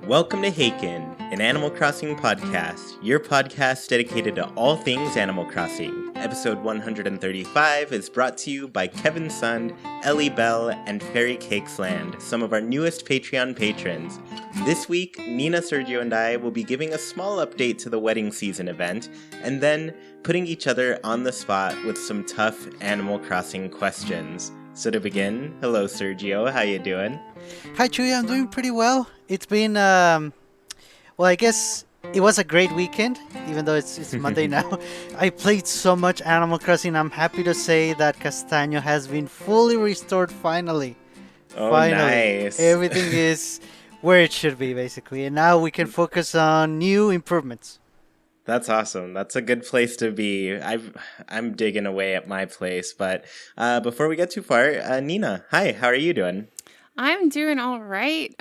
Welcome to Haken, an Animal Crossing podcast, your podcast dedicated to all things Animal Crossing. Episode 135 is brought to you by Kevin Sund, Ellie Bell, and Fairy Cakesland, some of our newest Patreon patrons. This week, Nina, Sergio, and I will be giving a small update to the wedding season event, and then putting each other on the spot with some tough Animal Crossing questions. So to begin, hello Sergio, how you doing? Hi Chuy, I'm doing pretty well. It's been, I guess it was a great weekend, even though it's Monday now. I played so much Animal Crossing, I'm happy to say that Castaño has been fully restored finally. Oh, Finally. nice. Everything is where it should be, basically. And now we can focus on new improvements. That's awesome. That's a good place to be. I'm digging away at my place, but before we get too far, Nina, hi, how are you doing? I'm doing all right.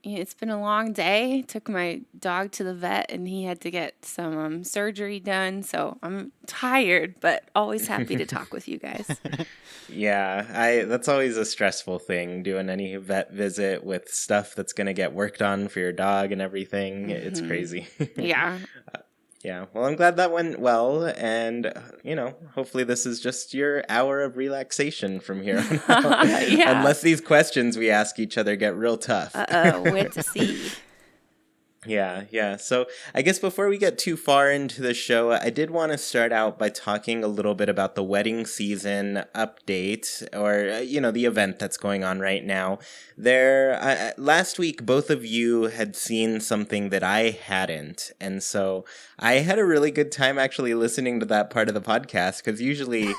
It's been a long day. Took my dog to the vet, and he had to get some surgery done. So I'm tired, but always happy to talk with you guys. Yeah, that's always a stressful thing, doing any vet visit with stuff that's going to get worked on for your dog and everything. Mm-hmm. It's crazy. Yeah. Yeah, well, I'm glad that went well, and, hopefully this is just your hour of relaxation from here on out. Yeah. Unless these questions we ask each other get real tough. Wait to see. Yeah. So I guess before we get too far into the show, I did want to start out by talking a little bit about the wedding season update, or, the event that's going on right now. Last week, both of you had seen something that I hadn't. And so I had a really good time actually listening to that part of the podcast, because usually,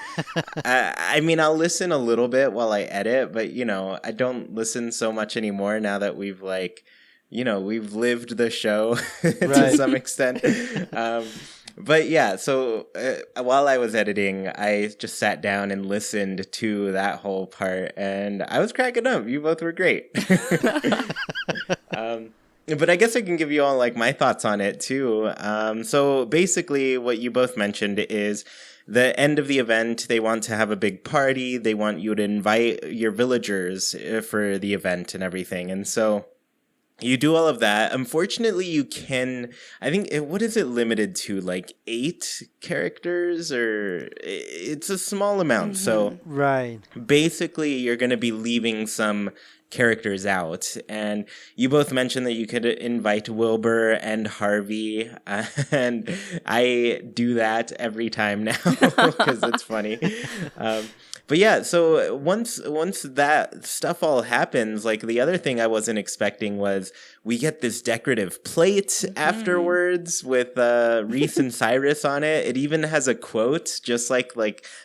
I'll listen a little bit while I edit, but, I don't listen so much anymore now that we've we've lived the show to some extent. But yeah, so while I was editing, I just sat down and listened to that whole part, and I was cracking up. You both were great. But I guess I can give you all my thoughts on it too. So basically what you both mentioned is the end of the event. They want to have a big party. They want you to invite your villagers for the event and everything. And so you do all of that. Unfortunately, you can, what is it limited to? 8 characters, or it's a small amount. Mm-hmm. So right. Basically, you're going to be leaving some characters out. And you both mentioned that you could invite Wilbur and Harvey. And I do that every time now because it's funny. But yeah, so once that stuff all happens, the other thing I wasn't expecting was we get this decorative plate afterwards with Reese and Cyrus on it. It even has a quote, just like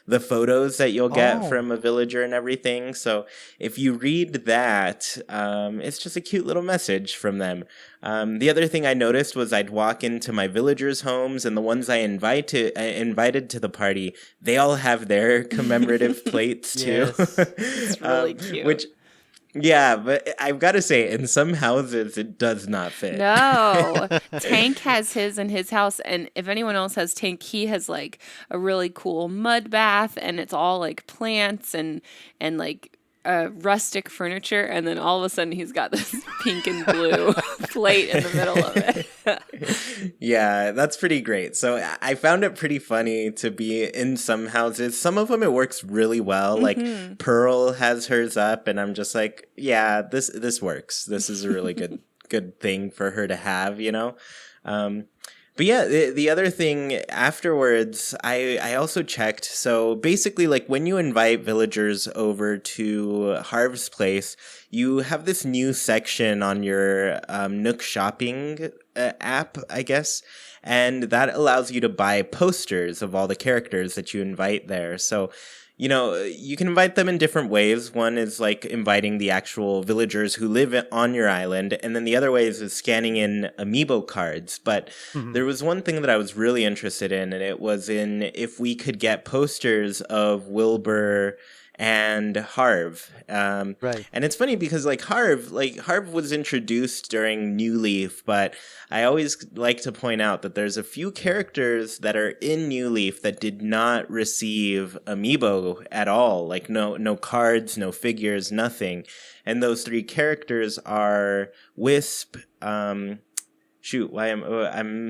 the photos that you'll get from a villager and everything. So if you read that, it's just a cute little message from them. The other thing I noticed was I'd walk into my villagers' homes, and the ones I invited to the party, they all have their commemorative plates too. Yes. It's really cute. Yeah, but I've got to say, in some houses, it does not fit. No. Tank has his in his house, and if anyone else has Tank, he has a really cool mud bath, and it's all plants and rustic furniture, and then all of a sudden he's got this pink and blue plate in the middle of it. Yeah, that's pretty great. So I found it pretty funny to be in some houses. Some of them it works really well. Mm-hmm. Pearl has hers up, and I'm just yeah, this works. This is a really good thing for her to have, But yeah, the other thing afterwards, I also checked. So basically, when you invite villagers over to Harv's place, you have this new section on your Nook shopping app, I guess. And that allows you to buy posters of all the characters that you invite there. So you can invite them in different ways. One is inviting the actual villagers who live on your island, and then the other way is scanning in amiibo cards. But there was one thing that I was really interested in, and it was in if we could get posters of Wilbur and Harv. Right. And it's funny because Harv was introduced during New Leaf, but I always like to point out that there's a few characters that are in New Leaf that did not receive amiibo at all. Like no cards, no figures, nothing. And those three characters are Wisp, I'm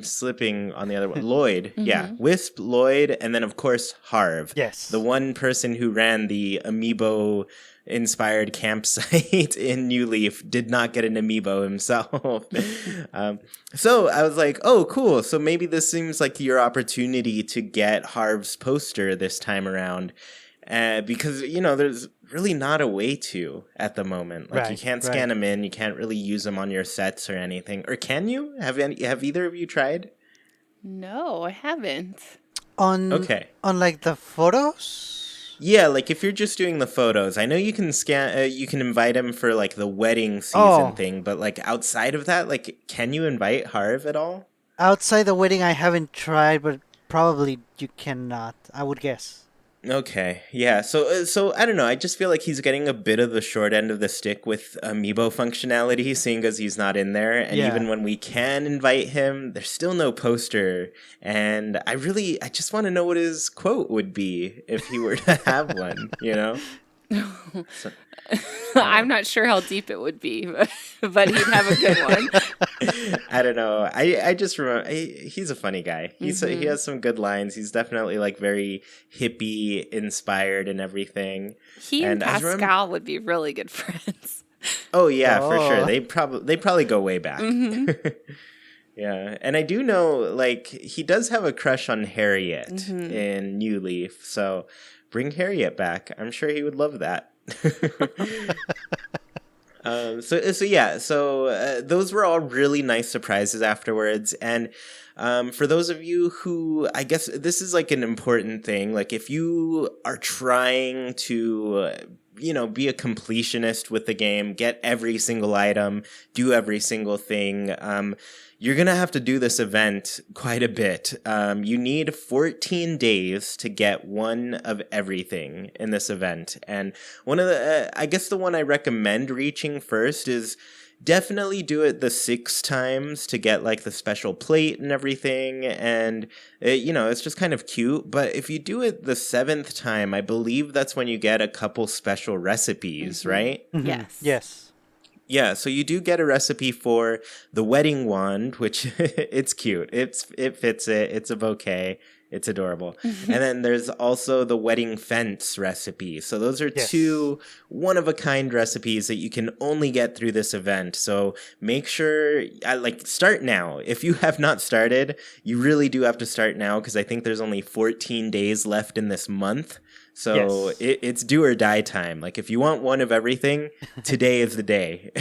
slipping on the other one. Lloyd. Mm-hmm. Yeah. Wisp, Lloyd, and then of course Harv. Yes. The one person who ran the amiibo inspired campsite in New Leaf did not get an amiibo himself. So I was like, oh, cool. So maybe this seems like your opportunity to get Harv's poster this time around. Because, there's really not a way to at the moment. Like, you can't scan them in. You can't really use them on your sets or anything. Or can you? Have either of you tried? No, I haven't. On like the photos? Yeah, like if you're just doing the photos, I know you can you can invite him for like the wedding season thing, but like outside of that, like, can you invite Harv at all? Outside the wedding, I haven't tried, but probably you cannot, I would guess. Okay, yeah. So I don't know. I just feel like he's getting a bit of the short end of the stick with amiibo functionality, seeing as he's not in there. And even when we can invite him, there's still no poster. And I just want to know what his quote would be if he were to have one. So, I'm not sure how deep it would be, but he'd have a good one. I don't know. I just remember he's a funny guy. He has some good lines. He's definitely like very hippie inspired and everything. He and Pascal would be really good friends. Oh yeah, for sure. They probably go way back. Mm-hmm. Yeah, and I do know like he does have a crush on Harriet in New Leaf. So bring Harriet back. I'm sure he would love that. So those were all really nice surprises afterwards. And for those of you who, I guess this is like an important thing, like if you are trying to be a completionist with the game, get every single item, do every single thing, you're going to have to do this event quite a bit. You need 14 days to get one of everything in this event. And one of I guess the one I recommend reaching first is definitely do it the 6 times to get like the special plate and everything. And, it's just kind of cute. But if you do it the 7th time, I believe that's when you get a couple special recipes, right? Mm-hmm. Yes. Yes. Yeah, so you do get a recipe for the wedding wand, which it's cute. It fits it. It's a bouquet. It's adorable. And then there's also the wedding fence recipe. So those are 2 one-of-a-kind recipes that you can only get through this event. So make sure, start now. If you have not started, you really do have to start now because I think there's only 14 days left in this month. So it's do or die time. Like if you want one of everything, today is the day.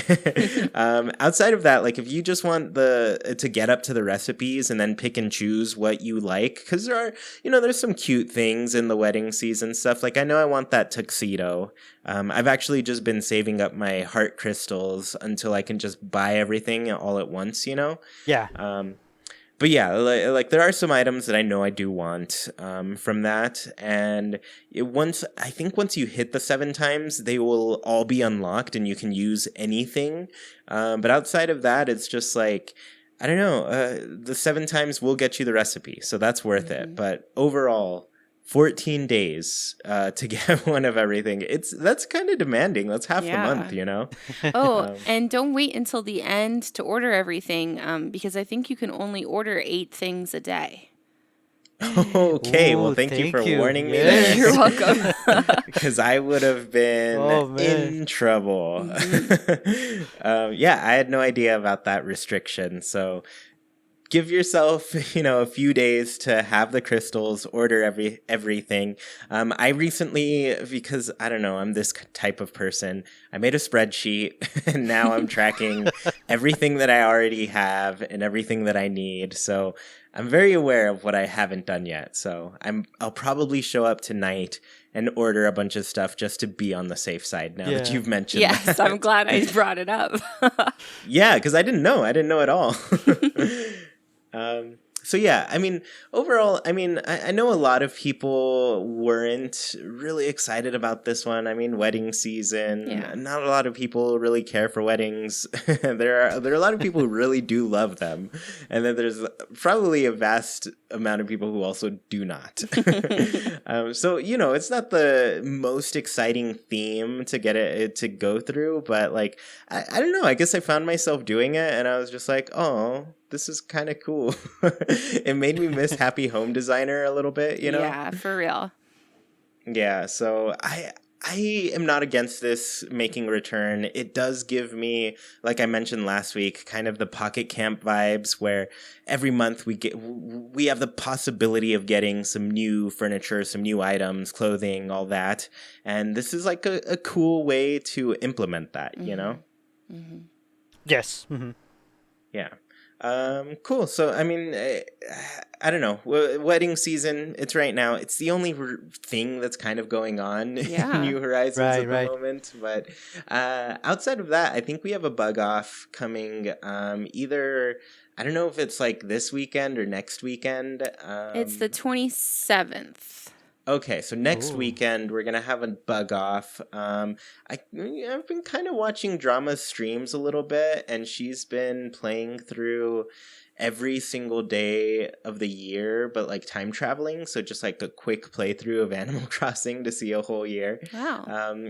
Outside of that, like if you just want to get up to the recipes and then pick and choose what you like, because there are, there's some cute things in the wedding season stuff. Like I know I want that tuxedo. I've actually just been saving up my heart crystals until I can just buy everything all at once, Yeah. But yeah, like there are some items that I know I do want from that, and once you hit the 7 times, they will all be unlocked, and you can use anything. But outside of that, it's just like I don't know. The 7 times will get you the recipe, so that's worth it. But overall, 14 days to get one of everything. That's kind of demanding. That's half the month, Oh, and don't wait until the end to order everything because I think you can only order 8 things a day. Okay, well, thank you for warning me there. You're welcome. Because I would have been in trouble. Yeah, I had no idea about that restriction, so give yourself, a few days to have the crystals, order everything. I recently, because I don't know, I'm this type of person, I made a spreadsheet and now I'm tracking everything that I already have and everything that I need. So I'm very aware of what I haven't done yet. So I'll probably show up tonight and order a bunch of stuff just to be on the safe side now that you've mentioned that. I'm glad I brought it up. Yeah, because I didn't know at all. So yeah, I mean, overall, I mean, I know a lot of people weren't really excited about this one. I mean, wedding season. Yeah. Not a lot of people really care for weddings. There are a lot of people who really do love them, and then there's probably a vast amount of people who also do not. So it's not the most exciting theme to get it to go through, but like I don't know. I guess I found myself doing it, and I was just like, oh, this is kind of cool. It made me miss Happy Home Designer a little bit, Yeah, for real. Yeah, so I am not against this making a return. It does give me, like I mentioned last week, kind of the Pocket Camp vibes where every month we have the possibility of getting some new furniture, some new items, clothing, all that. And this is like a cool way to implement that, Mm-hmm. Yes. Mm-hmm. Yeah. Cool. So, I mean, I don't know. Wedding season, it's right now. It's the only thing that's kind of going on Yeah. in New Horizons at the Right. moment. But outside of that, I think we have a bug off coming either, I don't know if it's like this weekend or next weekend. It's the 27th. Okay, so next Ooh. weekend we're gonna have a bug off. I've been kind of watching Drama's streams a little bit, and she's been playing through every single day of the year, but like time traveling. So just like a quick playthrough of Animal Crossing to see a whole year. Wow.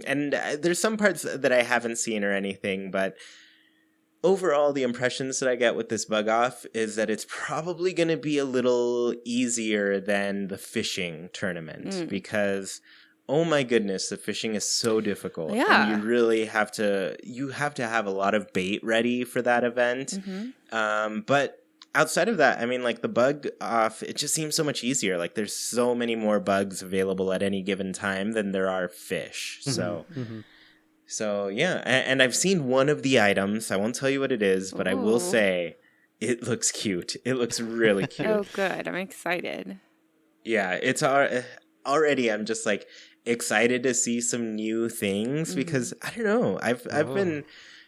And there's some parts that I haven't seen or anything, but overall, the impressions that I get with this bug off is that it's probably going to be a little easier than the fishing tournament because, oh my goodness, the fishing is so difficult. Yeah. And you really have to have a lot of bait ready for that event. Mm-hmm. But outside of that, I mean, like the bug off, it just seems so much easier. Like there's so many more bugs available at any given time than there are fish. Mm-hmm. So yeah, and I've seen one of the items. I won't tell you what it is, but I will Ooh. say it looks cute. It looks really cute. Oh, good. I'm excited. Yeah, it's already. I'm just like excited to see some new things because I don't know. I've been,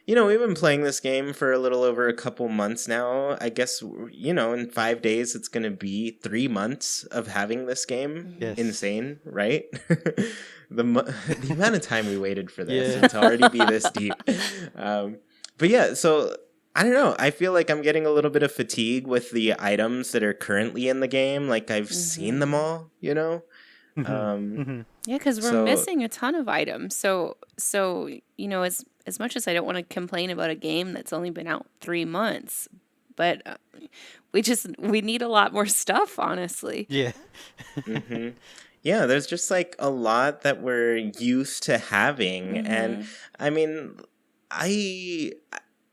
we've been playing this game for a little over a couple months now. I guess in 5 days it's gonna be 3 months of having this game. Yes. Insane, right? The amount of time we waited for this to already be this deep. But yeah, so I don't know. I feel like I'm getting a little bit of fatigue with the items that are currently in the game. Like I've seen them all, Mm-hmm. Yeah, because we're missing a ton of items. So as much as I don't want to complain about a game that's only been out 3 months, but we need a lot more stuff, honestly. Yeah. Mm-hmm. Yeah, there's just like a lot that we're used to having. And I mean, I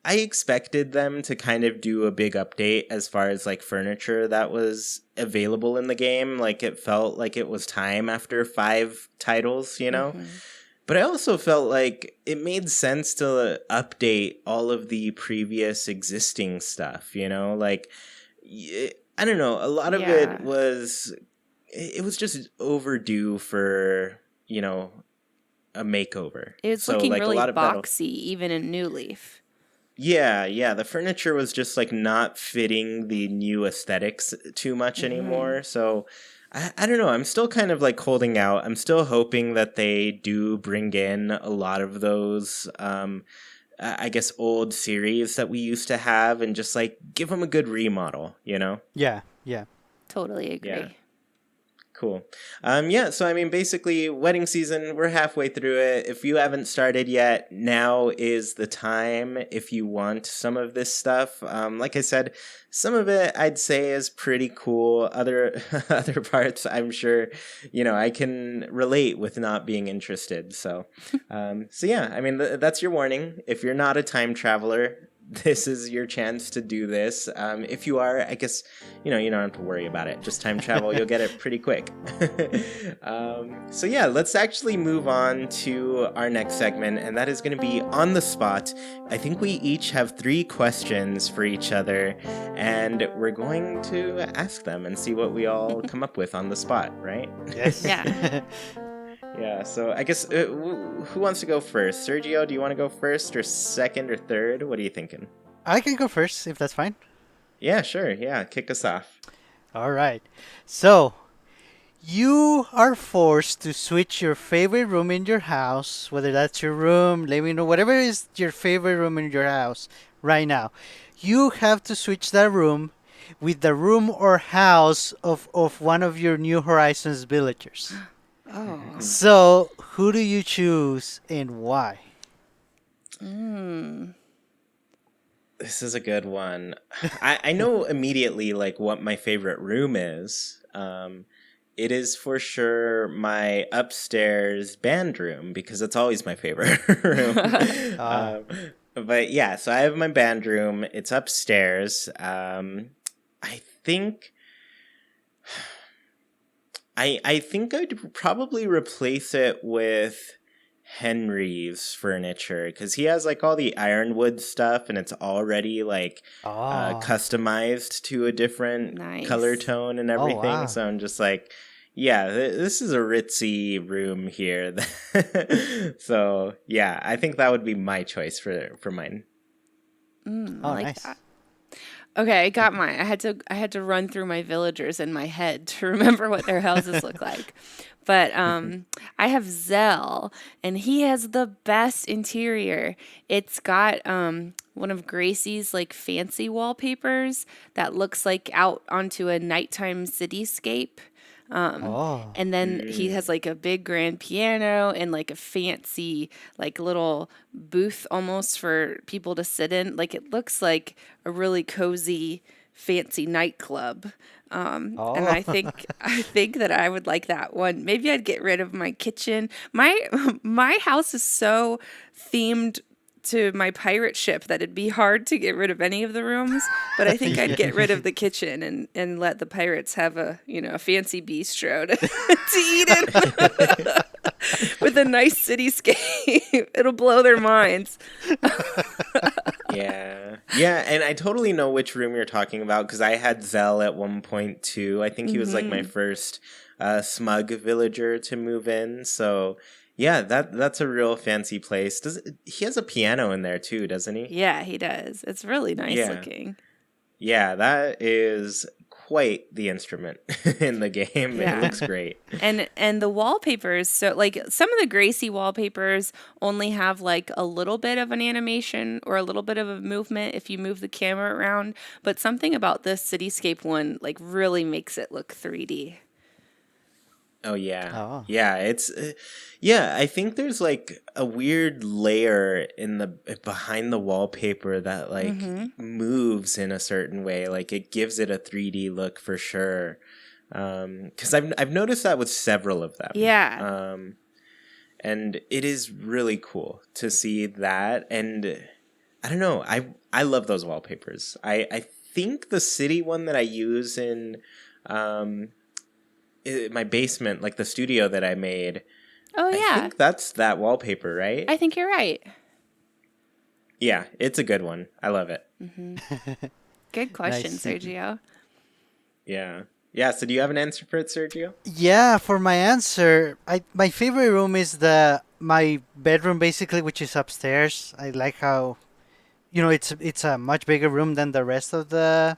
expected them to kind of do a big update as far as like furniture that was available in the game. Like it felt like it was time after 5 titles, But I also felt like it made sense to update all of the previous existing stuff, Like, I don't know, a lot of it was just overdue for, a makeover. It was looking really boxy, even in New Leaf. Yeah, the furniture was just like not fitting the new aesthetics too much anymore. So I don't know. I'm still kind of like holding out. I'm still hoping that they do bring in a lot of those, I guess, old series that we used to have and just like give them a good remodel, Yeah. Totally agree. Yeah. Cool. So I mean, basically, wedding season, we're halfway through it. If you haven't started yet, now is the time if you want some of this stuff. Like I said, some of it I'd say is pretty cool. Other parts, I'm sure, I can relate with not being interested. So yeah, I mean, that's your warning. If you're not a time traveler, this is your chance to do this. If you are, I guess, you don't have to worry about it. Just time travel, you'll get it pretty quick. So yeah, let's actually move on to our next segment, and that is going to be On the Spot. I think we each have 3 questions for each other, and we're going to ask them and see what we all come up with on the spot, right? Yes. Yeah. Yeah, so I guess who wants to go first? Sergio, do you want to go first or second or third? What are you thinking? I can go first if that's fine. Yeah, sure. Yeah, kick us off. All right. So, you are forced to switch your favorite room in your house, whether that's your room, living room, whatever is your favorite room in your house right now. You have to switch that room with the room or house of one of your New Horizons villagers. Oh. So, who do you choose and why? Mm. This is a good one. I know immediately like what my favorite room is. It is for sure my upstairs band room because it's always my favorite room. Ah. But yeah, so I have my band room. It's upstairs. I think I think I'd probably replace it with Henry's furniture because he has like all the ironwood stuff and it's already like Oh. customized to a different color Nice. tone and Oh, everything. wow. So I'm just like, yeah, this is a ritzy room here. So yeah, I think that would be my choice for mine. I Oh, like nice. that. Okay, I got mine. I had to run through my villagers in my head to remember what their houses look like. But I have Zell, and he has the best interior. It's got one of Gracie's like fancy wallpapers that looks like out onto a nighttime cityscape. Oh. And then he Mm. has like a big grand piano and like a fancy like little booth almost for people to sit in. Like it looks like a really cozy fancy nightclub. And Oh. I think that I would like that one. Maybe I'd get rid of my kitchen. My my house is so themed to my pirate ship that it'd be hard to get rid of any of the rooms, but I think I'd Yeah. get rid of the kitchen and let the pirates have a fancy bistro to eat in with a nice cityscape. It'll blow their minds. Yeah. Yeah, and I totally know which room you're talking about because I had Zell at one point too. I think he was like my first smug villager to move in. So yeah, that's a real fancy place. Does he has a piano in there too, doesn't he? Yeah, he does. It's really nice Yeah. looking. Yeah, that is quite the instrument in the game. It Yeah. looks great. And the wallpapers, so like some of the Gracie wallpapers only have like a little bit of an animation or a little bit of a movement if you move the camera around, but something about this cityscape one like really makes it look 3D. Oh yeah. Oh. Yeah, it's yeah, I think there's like a weird layer in the behind the wallpaper that like moves in a certain way, like it gives it a 3D look for sure. Cuz I've noticed that with several of them. Yeah. And it is really cool to see that and I don't know, I love those wallpapers. I think the city one that I use in um my basement, like the studio that I made, Oh I yeah. think that's that wallpaper, right? I think you're right. Yeah, it's a good one. I love it. Good question, Nice. Sergio. Yeah. Yeah, so do you have an answer for it, Sergio? Yeah, for my answer, my favorite room is my bedroom basically, which is upstairs. I like how it's a much bigger room than the rest of the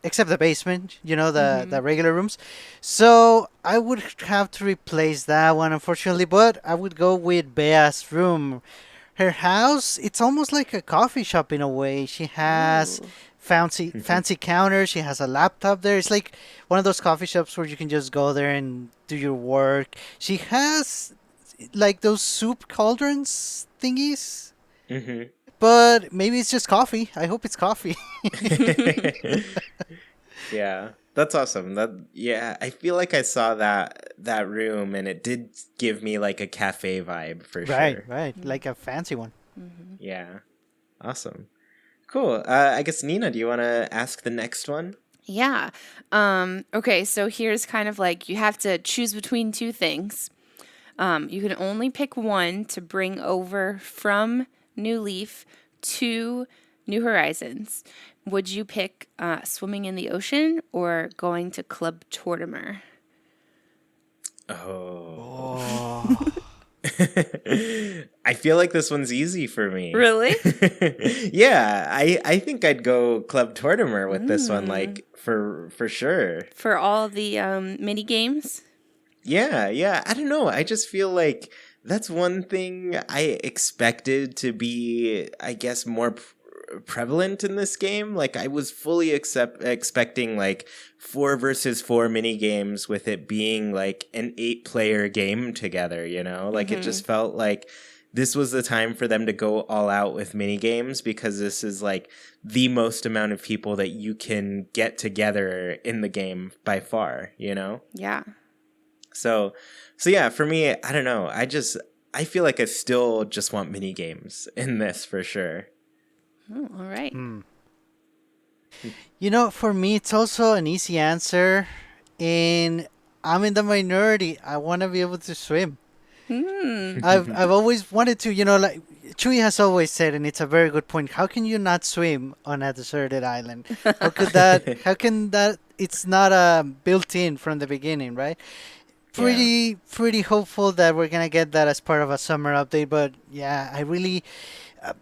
except the basement, the regular rooms. So I would have to replace that one, unfortunately, but I would go with Bea's room. Her house, it's almost like a coffee shop in a way. She has Ooh. fancy counters. She has a laptop there. It's like one of those coffee shops where you can just go there and do your work. She has like those soup cauldrons thingies, Mm-hmm. but maybe it's just coffee. I hope it's coffee. Yeah. That's awesome. Yeah, I feel like I saw that room and it did give me like a cafe vibe for Right, sure. right. Like a fancy one. Yeah. Awesome. Cool. I guess Nina, do you want to ask the next one? Yeah. Okay, so here's kind of like you have to choose between two things. You can only pick one to bring over from New Leaf to New Horizons. Would you pick swimming in the ocean or going to Club Tortimer? Oh. Oh. I feel like this one's easy for me. Really? Yeah, I think I'd go Club Tortimer with this one, like for sure. For all the mini games? Yeah. I don't know. I just feel like that's one thing I expected to be, I guess, more prevalent in this game. Like I was fully expecting like 4 versus 4 mini games with it being like an 8-player game together, you know? Like it just felt like this was the time for them to go all out with mini games, because this is like the most amount of people that you can get together in the game by far, you know? Yeah. So yeah, for me, I don't know. I feel like I still just want mini games in this for sure. Oh, all right. You know, for me, it's also an easy answer, and I'm in the minority. I want to be able to swim. I've always wanted to, you know, like Chewie has always said, and it's a very good point. How can you not swim on a deserted island? How could that? How can that? It's not built in from the beginning, right? Pretty hopeful that we're gonna get that as part of a summer update. But yeah,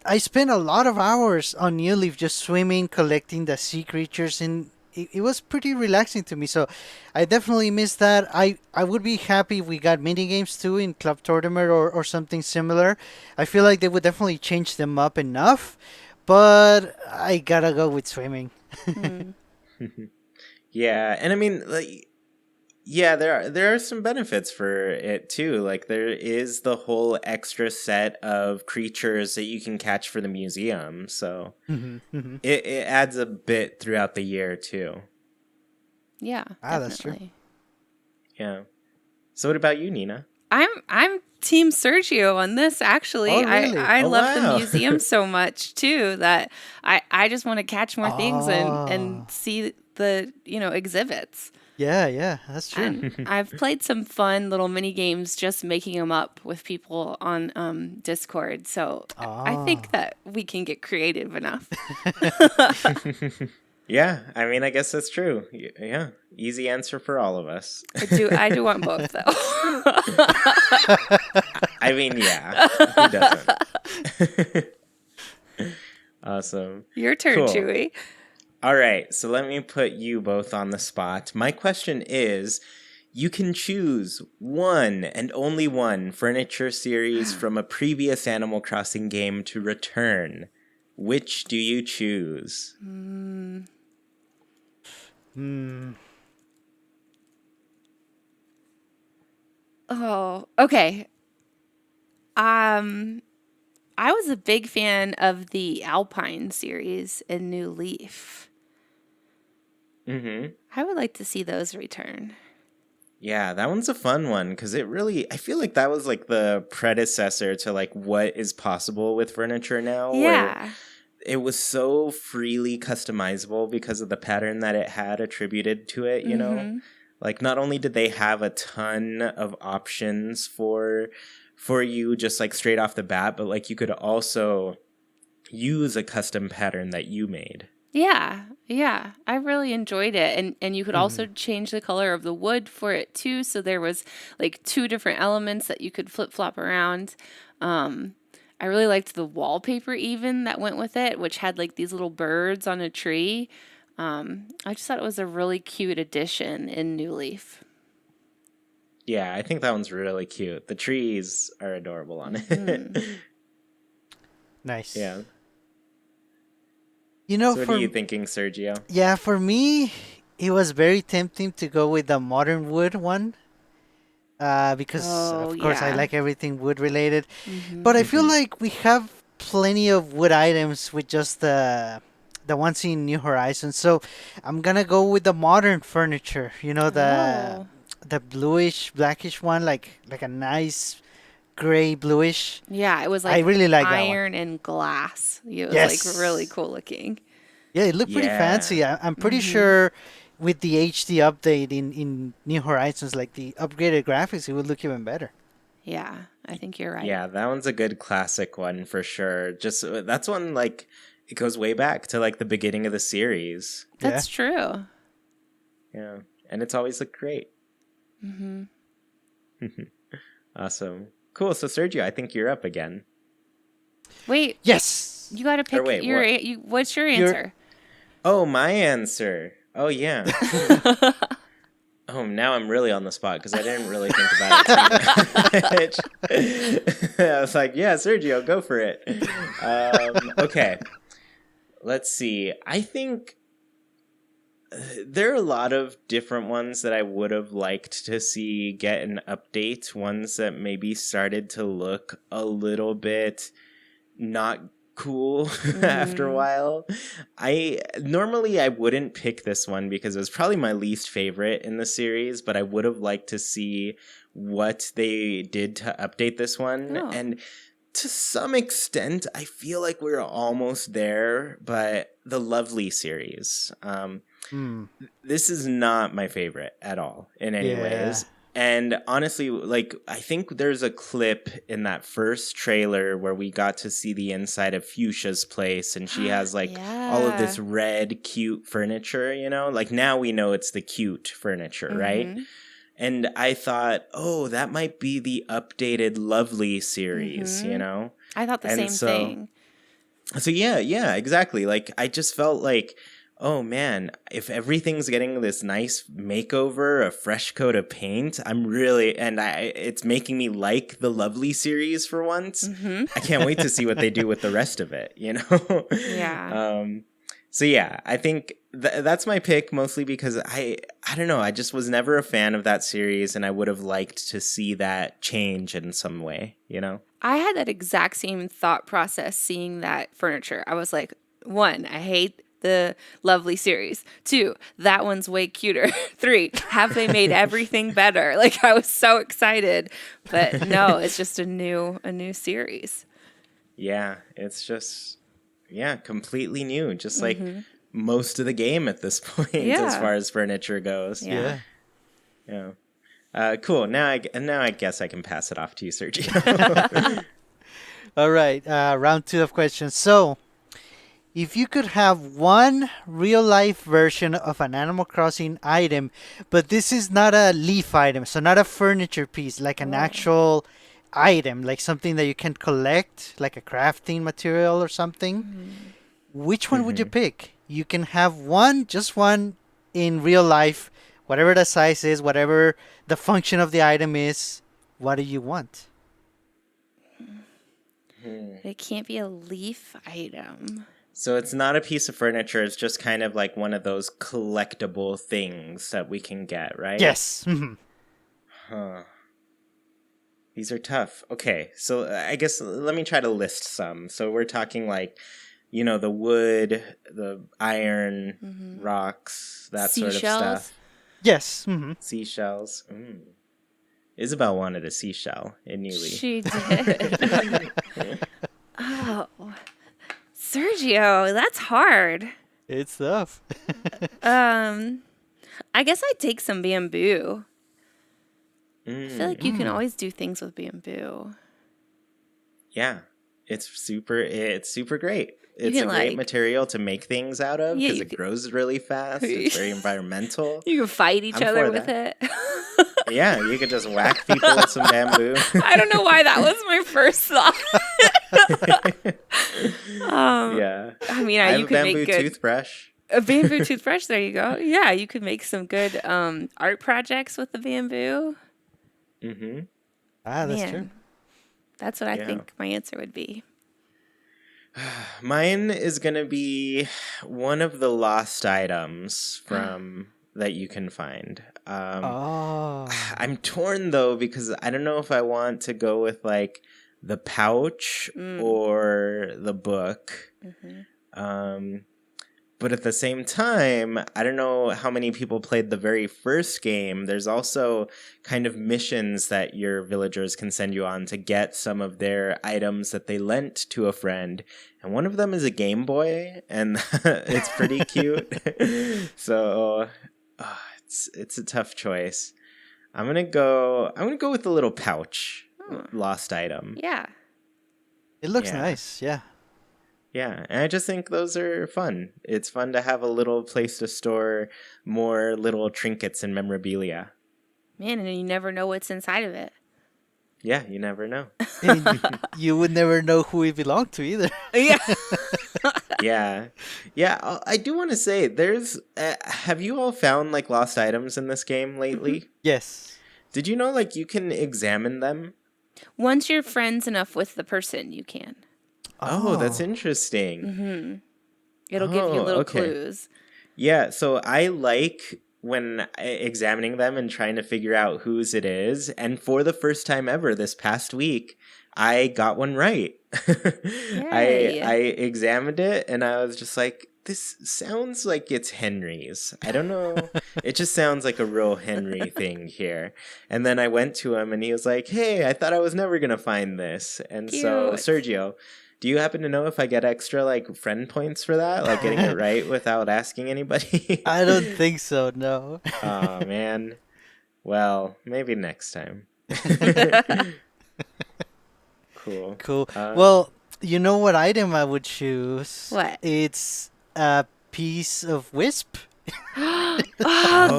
I spent a lot of hours on New Leaf just swimming, collecting the sea creatures, and it was pretty relaxing to me. So I definitely miss that. I would be happy if we got mini games too in Club Tortimer or something similar. I feel like they would definitely change them up enough, but I gotta go with swimming. Yeah, and I mean, like, yeah, there are some benefits for it too. Like there is the whole extra set of creatures that you can catch for the museum, so it adds a bit throughout the year too. Yeah, That's true. definitely. Yeah. So what about you, Nina? I'm Team Sergio on this. Actually, Oh, really? I Oh, love wow. the museum so much too that I just want to catch more things and see the exhibits. Yeah, that's true. And I've played some fun little mini games just making them up with people on Discord. So I think that we can get creative enough. Yeah, I mean, I guess that's true. Yeah, easy answer for all of us. I do want both though. I mean, yeah, who doesn't? Awesome. Your turn, Cool. Chewie. All right, so let me put you both on the spot. My question is, you can choose one and only one furniture series from a previous Animal Crossing game to return. Which do you choose? Oh, okay. I was a big fan of the Alpine series in New Leaf. Mm-hmm. I would like to see those return. Yeah, that one's a fun one because I feel like that was like the predecessor to like what is possible with furniture now. Yeah. Where it was so freely customizable because of the pattern that it had attributed to it, you know? Like not only did they have a ton of options for you just like straight off the bat, but like you could also use a custom pattern that you made. Yeah. I really enjoyed it. And you could also change the color of the wood for it too. So there was like 2 different elements that you could flip-flop around. I really liked the wallpaper even that went with it, which had like these little birds on a tree. I just thought it was a really cute addition in New Leaf. Yeah, I think that one's really cute. The trees are adorable on it. Nice. Yeah. You know, So what are you thinking, Sergio? Yeah, for me, it was very tempting to go with the modern wood one. Because of course I like everything wood related. But I feel like we have plenty of wood items with just the ones in New Horizons. So I'm gonna go with the modern furniture. You know, the bluish, blackish one, like a nice gray bluish. Yeah, it was like I really like iron and glass. It was like really cool looking. Yeah, it looked pretty fancy. I'm pretty sure with the HD update in New Horizons, like the upgraded graphics, it would look even better. Yeah, I think you're right. Yeah, that one's a good classic one for sure. Just that's one like it goes way back to like the beginning of the series. That's true. Yeah, and it's always looked great. Awesome. Cool. So Sergio, I think you're up again. Wait, Yes. you got to Or pick wait, your. what? What's your answer? Oh, my answer. Oh, yeah. Oh, now I'm really on the spot because I didn't really think about it too much. I was like, yeah, Sergio, go for it. Okay. Let's see. I think there are a lot of different ones that I would have liked to see get an update. Ones that maybe started to look a little bit not cool after a while. I wouldn't pick this one because it was probably my least favorite in the series, but I would have liked to see what they did to update this one. Oh. And to some extent, I feel like we're almost there, but the Lovely series. This is not my favorite at all in any ways. And honestly, like, I think there's a clip in that first trailer where we got to see the inside of Fuchsia's place, and she has like all of this red, cute furniture, you know? Like, now we know it's the cute furniture, right? And I thought, oh, that might be the updated Lovely series, you know? I thought the same thing. So yeah, exactly. Like, I just felt like, oh man, if everything's getting this nice makeover, a fresh coat of paint, it's making me like the Lovely series for once. I can't wait to see what they do with the rest of it, you know? Yeah. So yeah, I think that's my pick, mostly because I don't know, I just was never a fan of that series, and I would have liked to see that change in some way, you know? I had that exact same thought process seeing that furniture. I was like, 1, I hate the Lovely series. 2, that one's way cuter. 3, have they made everything better? Like, I was so excited, but no, it's just a new series. Yeah, it's just completely new, just like most of the game at this point as far as furniture goes. Yeah. Cool. Now I guess I can pass it off to you, Sergio. All right. Round 2 of questions. So, if you could have one real life version of an Animal Crossing item, but this is not a leaf item, so not a furniture piece, like an actual item, like something that you can collect, like a crafting material or something, which one would you pick? You can have one, just one in real life, whatever the size is, whatever the function of the item is. What do you want? It can't be a leaf item. So it's not a piece of furniture, it's just kind of like one of those collectible things that we can get, right? Yes. Huh. These are tough. Okay, so I guess let me try to list some. So we're talking like, you know, the wood, the iron, rocks, that sort of stuff. Yes. Seashells. Isabel wanted a seashell in Newly. She did. Oh, Sergio, that's hard. It's tough. I guess I'd take some bamboo. I feel like you can always do things with bamboo. Yeah, it's super great. It's a great material to make things out of because it grows really fast. It's very environmental. You can fight each other with it. Yeah, you could just whack people with some bamboo. I don't know why that was my first thought. Yeah. I mean, I you have could a make bamboo toothbrush. A bamboo toothbrush, there you go. Yeah, you could make some good art projects with the bamboo. That's true. That's what I think my answer would be. Mine is going to be one of the lost items from that you can find. I'm torn though because I don't know if I want to go with like the pouch or the book. But at the same time, I don't know how many people played the very first game. There's also kind of missions that your villagers can send you on to get some of their items that they lent to a friend. And one of them is a Game Boy, and it's pretty cute. So it's a tough choice. I'm gonna go with the little pouch lost item. Yeah. It looks nice, yeah. Yeah, and I just think those are fun. It's fun to have a little place to store more little trinkets and memorabilia. Man, and you never know what's inside of it. Yeah, you never know. And you would never know who he belonged to either. Yeah. Yeah. Yeah, I do want to say there's have you all found like lost items in this game lately? Yes. Did you know like you can examine them? Once you're friends enough with the person, you can. Oh, that's interesting. It'll give you Oh, little okay. clues. Yeah, so I like when examining them and trying to figure out whose it is. And for the first time ever this past week, I got one right. Yay. I examined it and I was just like, this sounds like it's Henry's. I don't know. It just sounds like a real Henry thing here. And then I went to him and he was like, hey, I thought I was never going to find this. And so, Cute. Sergio, do you happen to know if I get extra like friend points for that? Like getting it right without asking anybody? I don't think so, no. Oh, man. Well, maybe next time. Cool. Cool. Well, you know what item I would choose? What? It's a piece of wisp. Oh,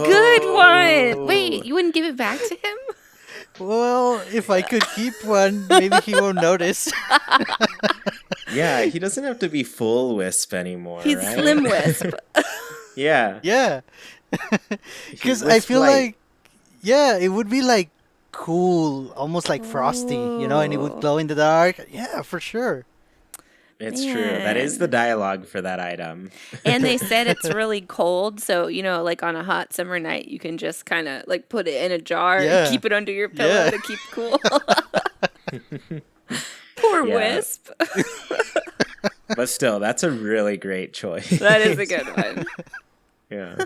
good one. Wait, you wouldn't give it back to him? Well, if I could keep one, maybe he won't notice. Yeah, he doesn't have to be full wisp anymore, He's right? Slim Wisp. Yeah. Yeah. Because I Wisp feel light. like, yeah, it would be like cool, almost like frosty, and it would Ooh. glow in the dark. Yeah, for sure. It's true. That is the dialogue for that item. And they said it's really cold, so like on a hot summer night, you can just kind of like put it in a jar Yeah. and keep it under your pillow Yeah. to keep cool. Poor Yeah. Wisp. But still, that's a really great choice. That is a good one. Yeah.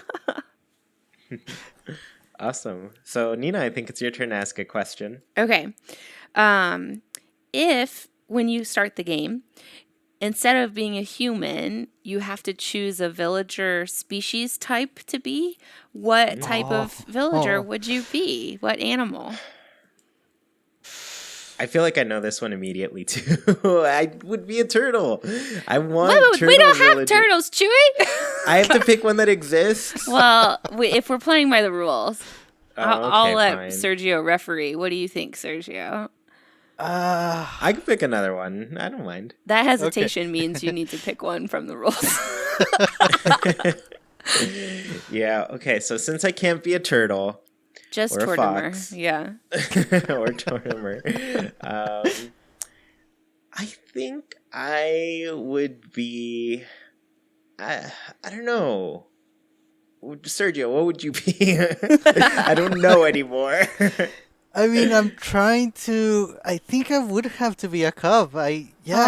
Awesome. So, Nina, I think it's your turn to ask a question. Okay. If when you start the game, instead of being a human, you have to choose a villager species type to be, what type of villager would you be? What animal? I feel like I know this one immediately, too. I would be a turtle. I want Wait, turtle we don't have villager. turtles, Chewy. I have to pick one that exists. Well, if we're playing by the rules, I'll okay, let fine. Sergio referee. What do you think, Sergio? I could pick another one. I don't mind. That hesitation means you need to pick one from the rules. Yeah, okay. So since I can't be a turtle Just or a Tortimer. fox Yeah. or Tortimer, I think I would be. I don't know. Sergio, what would you be? I don't know anymore. I mean, I'm trying to. I think I would have to be a cub. I just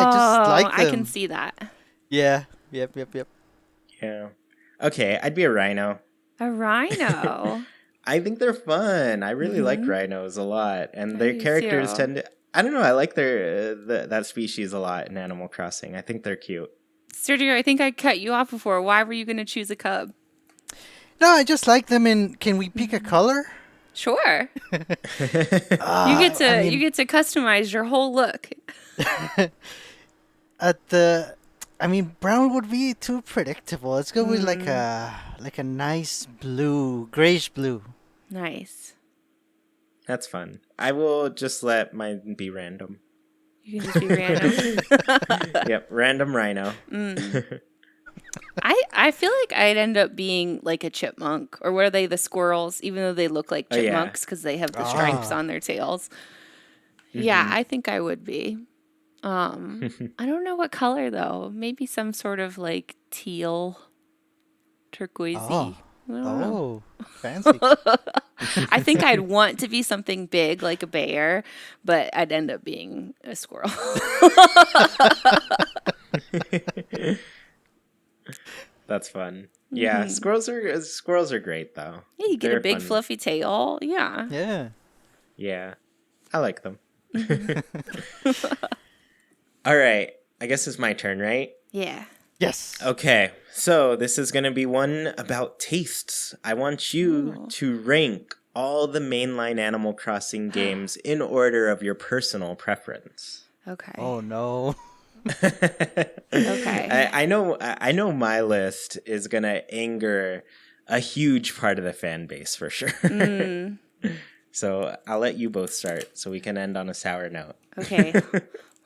like them. I can see that. Yeah. Yep. Yeah. Okay, I'd be a rhino. A rhino. I think they're fun. I really like rhinos a lot, and their do characters too. tend to. I don't know. I like their that species a lot in Animal Crossing. I think they're cute. Sergio, I think I cut you off before. Why were you going to choose a cub? No, I just like them. And can we pick a color? Sure. You get to customize your whole look. Brown would be too predictable. Let's go with like a nice blue, grayish blue. Nice. That's fun. I will just let mine be random. You can just be random. Yep, random rhino. I feel like I'd end up being like a chipmunk, or were they the squirrels? Even though they look like Oh, yeah. chipmunks because they have the stripes on their tails. Yeah, I think I would be. I don't know what color though. Maybe some sort of like teal, turquoisey. Oh. I don't know. Oh, fancy. I think I'd want to be something big like a bear, but I'd end up being a squirrel. That's fun. Yeah, squirrels are great though. Yeah, you get They're a big fun. fluffy tail. Yeah. Yeah. Yeah, I like them. All right, I guess it's my turn, right? Yeah. Yes. Okay, so this is going to be one about tastes. I want you to rank all the mainline Animal Crossing games in order of your personal preference. Okay. Oh no. Okay. I know my list is going to anger a huge part of the fan base for sure. So I'll let you both start so we can end on a sour note. Okay.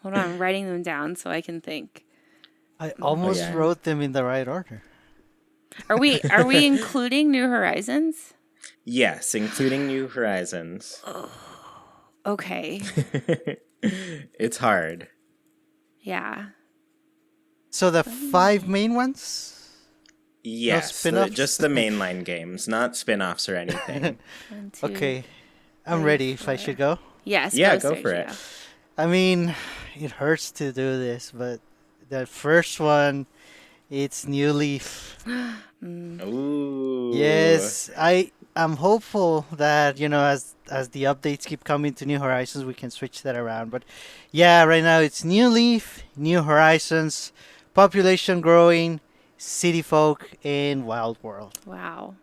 Hold on, I'm writing them down so I can think. I almost wrote them in the right order. Are we including New Horizons? Yes, including New Horizons. Okay. It's hard. Yeah. So the 5 main ones? Yes, spin-offs? just the mainline games, not spin-offs or anything. 1, 2, Okay, I'm 3, ready 4. if I should go. Yes. Yeah, go for it. I mean, it hurts to do this, but the first one, it's New Leaf. Ooh. Yes, I'm hopeful that, as the updates keep coming to New Horizons, we can switch that around. But yeah, right now it's New Leaf, New Horizons, population growing, city folk, and Wild World. Wow.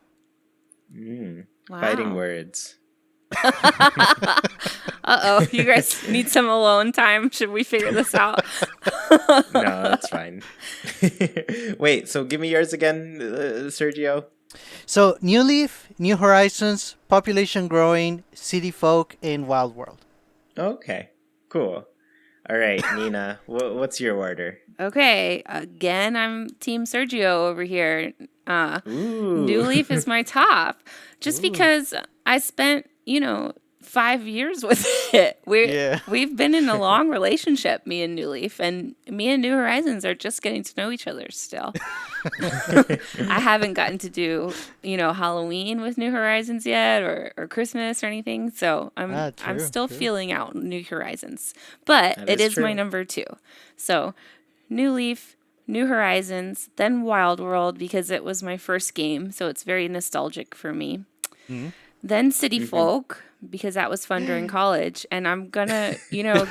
Wow. Fighting words. Uh-oh, you guys need some alone time. Should we figure this out? No, that's fine. Wait, so give me yours again, Sergio. So New Leaf, New Horizons, population growing, city folk, and Wild World. Okay, cool. All right, Nina, what's your order? Okay, again, I'm Team Sergio over here. Ooh. New Leaf is my top. Just because I spent, 5 years with it. We've been in a long relationship, me and New Leaf, and me and New Horizons are just getting to know each other still. I haven't gotten to do, Halloween with New Horizons yet, or Christmas or anything. So I'm still feeling out New Horizons, but it is my number 2. So New Leaf, New Horizons, then Wild World because it was my first game, so it's very nostalgic for me. Mm-hmm. Then City Folk because that was fun during college, and I'm gonna,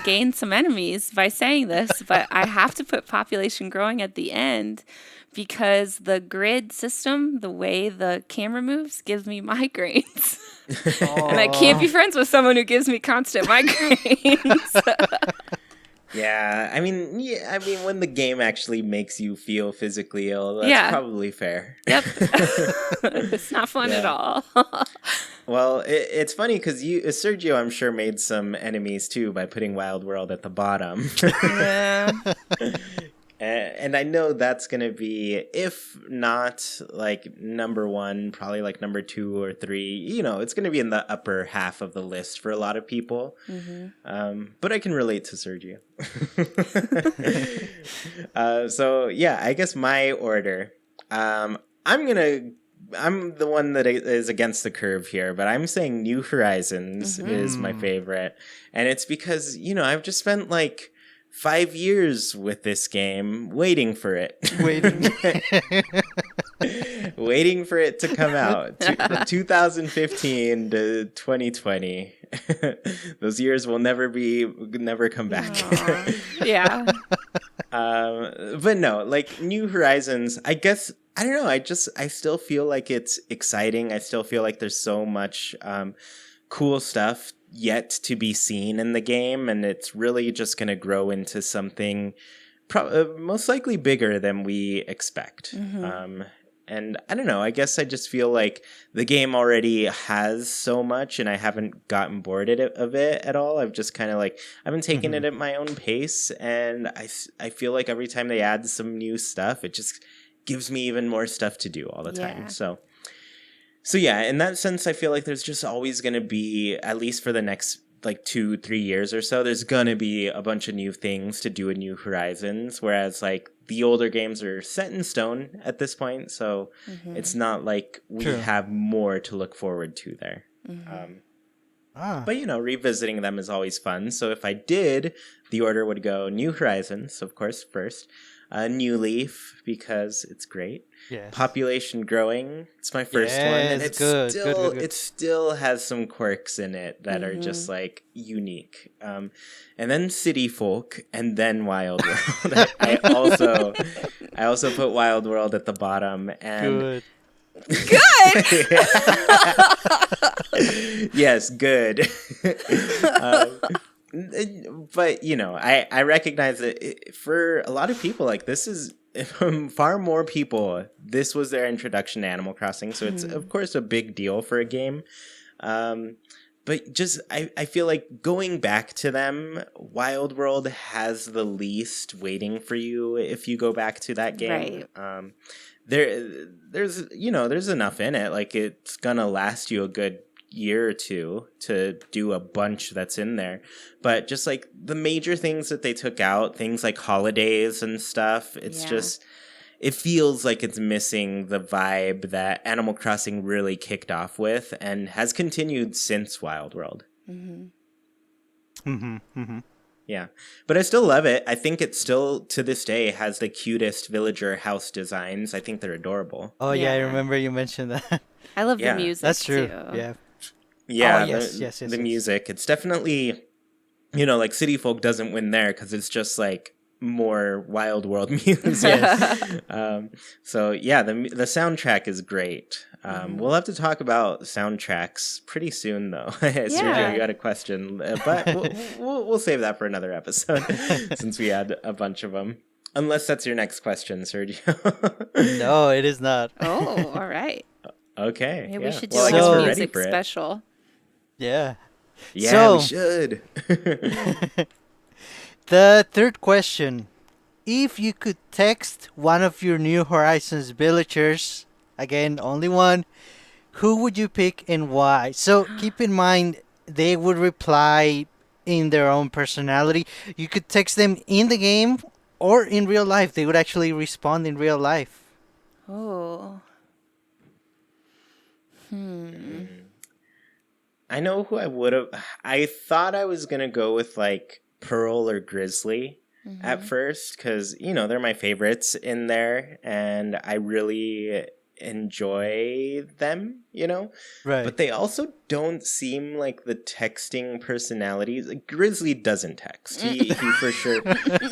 gain some enemies by saying this, but I have to put population growing at the end because the grid system, the way the camera moves, gives me migraines. And I can't be friends with someone who gives me constant migraines. Yeah, I mean, when the game actually makes you feel physically ill, that's probably fair. Yep. It's not fun at all. Well, it's funny because Sergio, I'm sure, made some enemies too by putting Wild World at the bottom. Yeah. And I know that's going to be, if not like number 1, probably like number 2 or 3. It's going to be in the upper half of the list for a lot of people. Mm-hmm. But I can relate to Sergio. So yeah, I guess my order. I'm the one that is against the curve here, but I'm saying New Horizons is my favorite. And it's because, I've just spent like 5 years with this game waiting for it. Waiting for it to come out. From 2015 to 2020. Those years will never come back. Yeah. But no, like New Horizons, I guess, I don't know. I still feel like it's exciting. I still feel like there's so much cool stuff yet to be seen in the game, and it's really just going to grow into something most likely bigger than we expect. And I don't know, I guess I just feel like the game already has so much and I haven't gotten bored of it at all. I've just kind of like, I've been taking it at my own pace, and I feel like every time they add some new stuff, it just gives me even more stuff to do all the time. So yeah, in that sense, I feel like there's just always going to be, at least for the next like 2-3 years or so, there's going to be a bunch of new things to do in New Horizons. Whereas like the older games are set in stone at this point. So it's not like we have more to look forward to there. But, revisiting them is always fun. So if I did, the order would go New Horizons, of course, first. New Leaf, because it's great. Yes. Population growing, it's my first one. And it's good. It still has some quirks in it that are just like unique. And then City Folk, and then Wild World. I also put Wild World at the bottom. And Good. Yes, good. But I recognize that for a lot of people, like this is far more people. This was their introduction to Animal Crossing, so it's of course a big deal for a game. But just, I feel like going back to them, Wild World has the least waiting for you if you go back to that game. Right. There's enough in it. Like, it's gonna last you a good year or two to do a bunch that's in there. But just like the major things that they took out, things like holidays and stuff, it's just, it feels like it's missing the vibe that Animal Crossing really kicked off with and has continued since Wild World. Yeah, but I still love it. I think it still, to this day, has the cutest villager house designs. I think they're adorable. Oh, yeah, I remember you mentioned that. I love the music, That's true, too. Yeah, yes, the music. It's definitely, like City Folk doesn't win there because it's just like more Wild World music. So yeah, the soundtrack is great. We'll have to talk about soundtracks pretty soon, though. Sergio, you got a question, but we'll save that for another episode since we had a bunch of them. Unless that's your next question, Sergio. No, it is not. Oh, all right. Okay. Maybe we should do I like guess a we're music ready for special. Yeah. Yeah, we should. The third question. If you could text one of your New Horizons villagers, again, only one, who would you pick and why? So keep in mind, they would reply in their own personality. You could text them in the game or in real life. They would actually respond in real life. Oh. I know who I would have. I thought I was going to go with like Pearl or Grizzly at first because, they're my favorites in there and I really enjoy them, Right. But they also don't seem like the texting personalities. Like, Grizzly doesn't text. He for sure,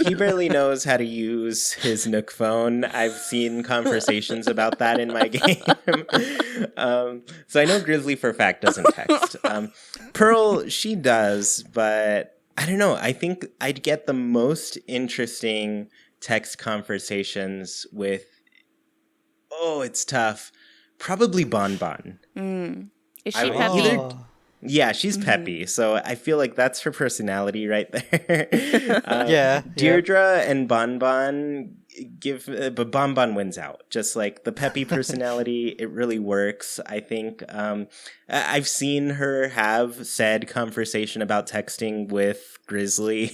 he barely knows how to use his Nook phone. I've seen conversations about that in my game. So I know Grizzly for a fact doesn't text. Pearl, she does, but I don't know. I think I'd get the most interesting text conversations with, it's tough. Probably Bon Bon. Is she peppy? Yeah, she's peppy. So I feel like that's her personality right there. Deirdre and Bon Bon but Bon Bon wins out. Just like the peppy personality, it really works. I think I've seen her have said conversation about texting with Grizzly,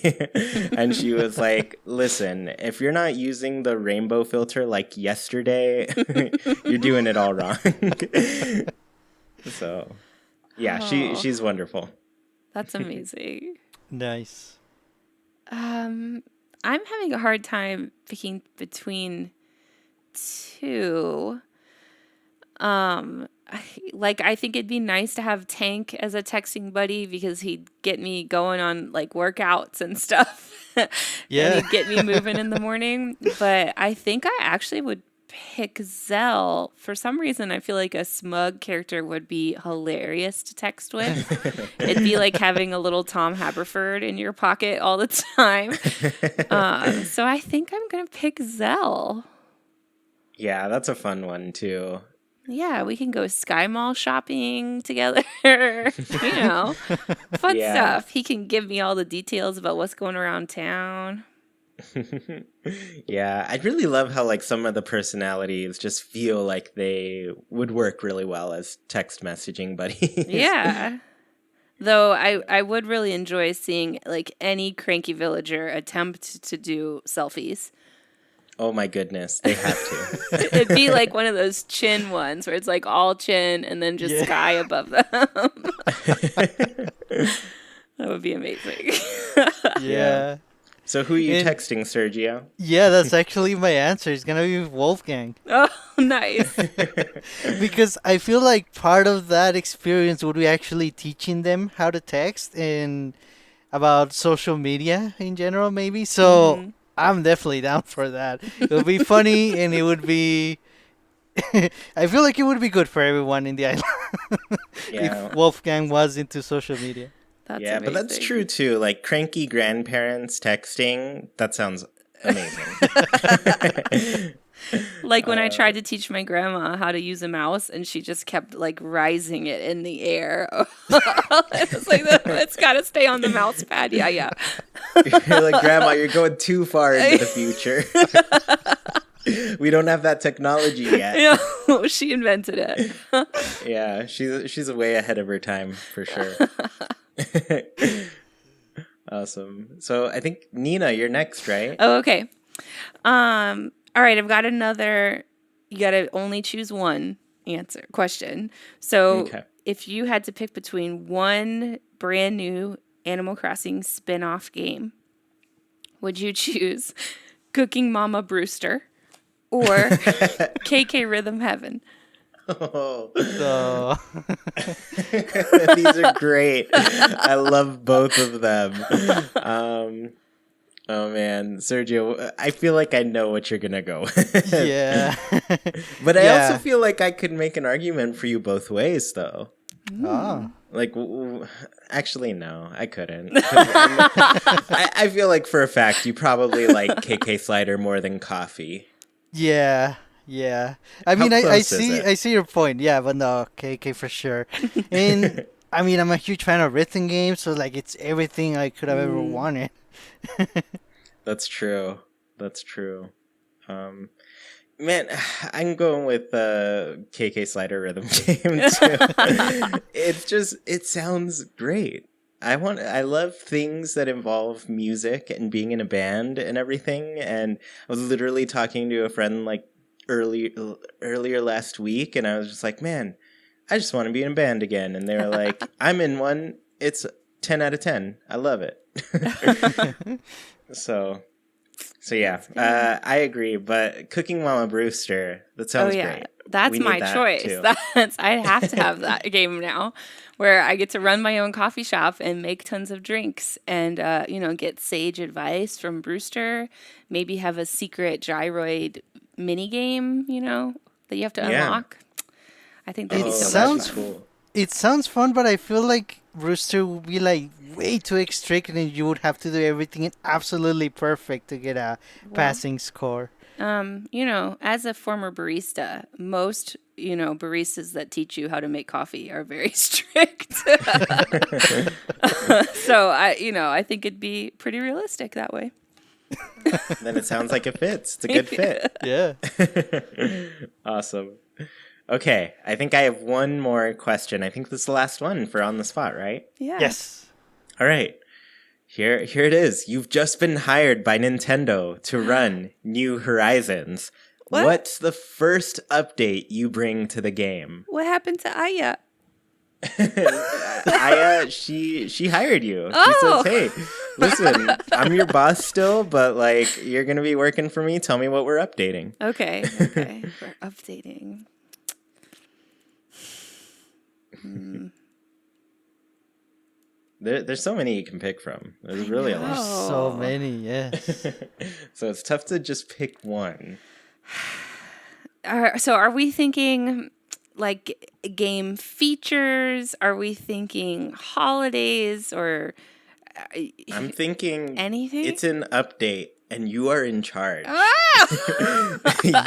and she was like, "Listen, if you're not using the rainbow filter like yesterday, you're doing it all wrong." So, yeah, she's wonderful. That's amazing. Nice. I'm having a hard time picking between two. I think it'd be nice to have Tank as a texting buddy because he'd get me going on like workouts and stuff. And he'd get me moving in the morning. But I think I actually would pick Zell. For some reason, I feel like a smug character would be hilarious to text with. It'd be like having a little Tom Haverford in your pocket all the time. So I think I'm going to pick Zell. Yeah, that's a fun one, too. Yeah, we can go Sky Mall shopping together. Fun stuff. He can give me all the details about what's going around town. Yeah, I'd really love how like some of the personalities just feel like they would work really well as text messaging buddies. Yeah. Though I would really enjoy seeing like any cranky villager attempt to do selfies. Oh my goodness, they have to. It'd be like one of those chin ones where it's like all chin and then just sky above them. That would be amazing. Yeah. So who are you texting, Sergio? Yeah, that's actually my answer. It's gonna be Wolfgang. Oh, nice. Because I feel like part of that experience would be actually teaching them how to text and about social media in general, maybe. So I'm definitely down for that. It would be funny and it would be... I feel like it would be good for everyone in the island if Wolfgang was into social media. That's amazing. But that's true too. Like cranky grandparents texting, that sounds amazing. Like when I tried to teach my grandma how to use a mouse and she just kept like rising it in the air. It's like, it's got to stay on the mouse pad. Yeah, yeah. You're like, Grandma, you're going too far into the future. We don't have that technology yet. Yeah, she invented it. Yeah, she's way ahead of her time for sure. Awesome. So I think Nina, you're next, right? Oh, okay. All right, I've got another. You got to only choose one question. So if you had to pick between one brand new Animal Crossing spin-off game, would you choose Cooking Mama Brewster or KK Rhythm Heaven? Oh. So These are great. I love both of them. Oh man, Sergio, I feel like I know what you're gonna go with. yeah. But I also feel like I could make an argument for you both ways, though. Oh. Like, actually, no, I couldn't. I feel like for a fact you probably like KK Slider more than coffee. Yeah. Yeah. I mean, I see your point. Yeah, but no, KK for sure. And I mean, I'm a huge fan of rhythm games, so like it's everything I could have ever wanted. That's true. Man, I'm going with KK Slider Rhythm Game too. It sounds great. I love things that involve music and being in a band and everything. And I was literally talking to a friend like earlier last week, and I was just like, man, I just want to be in a band again. And they were like, I'm in one. It's 10 out of 10. I love it. So yeah, I agree. But Cooking Mama Brewster, that sounds great. That's my choice. I have to have that game now, where I get to run my own coffee shop and make tons of drinks, and get sage advice from Brewster. Maybe have a secret gyroid mini game, that you have to unlock. I think that'd be so much fun. Cool. It sounds fun, but I feel like Rooster would be like way too strict, and you would have to do everything absolutely perfect to get a passing score. As a former barista, most baristas that teach you how to make coffee are very strict. So I think it'd be pretty realistic that way. Then it sounds like it fits. It's a good fit. Yeah. Awesome. Okay, I think I have one more question. I think this is the last one for On the Spot, right? Yeah. Yes. All right. Here it is. You've just been hired by Nintendo to run New Horizons. What? What's the first update you bring to the game? What happened to Aya? Aya, she hired you. Oh. She says, hey, listen, I'm your boss still, but like you're going to be working for me. Tell me what we're updating. Okay. We're updating. There's so many you can pick from. There's really a lot. So many, yes. So it's tough to just pick one. So are we thinking like game features? Are we thinking holidays, or I'm thinking anything? It's an update and you are in charge. Ah!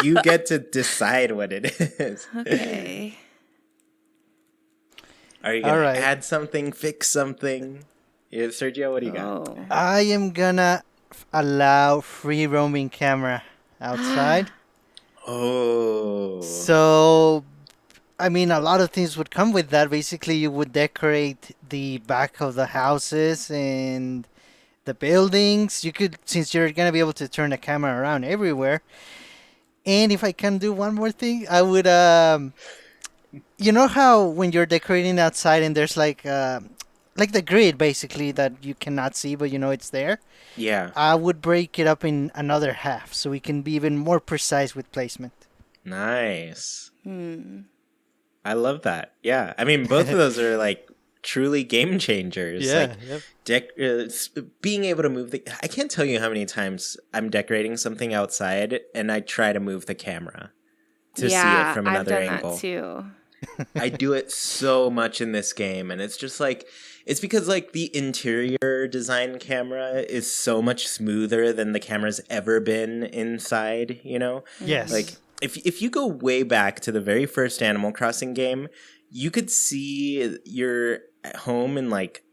You get to decide what it is. Okay. Are you going to add something, fix something? Yeah, Sergio, what do you got? I am gonna allow free roaming camera outside. Oh. So, I mean, a lot of things would come with that. Basically, you would decorate the back of the houses and the buildings. You could, since you're gonna be able to turn the camera around everywhere. And if I can do one more thing, I would, you know how when you're decorating outside and there's like the grid basically that you cannot see, but you know it's there? Yeah. I would break it up in another half so we can be even more precise with placement. Nice. I love that. Yeah. I mean, both of those are like truly game changers. Yeah. Like, being able to move I can't tell you how many times I'm decorating something outside and I try to move the camera to see it from another angle. That too. I do it so much in this game, and it's just like It's because like the interior design camera is so much smoother than the camera's ever been inside, you know? Yes. Like if you go way back to the very first Animal Crossing game, you could see your home in like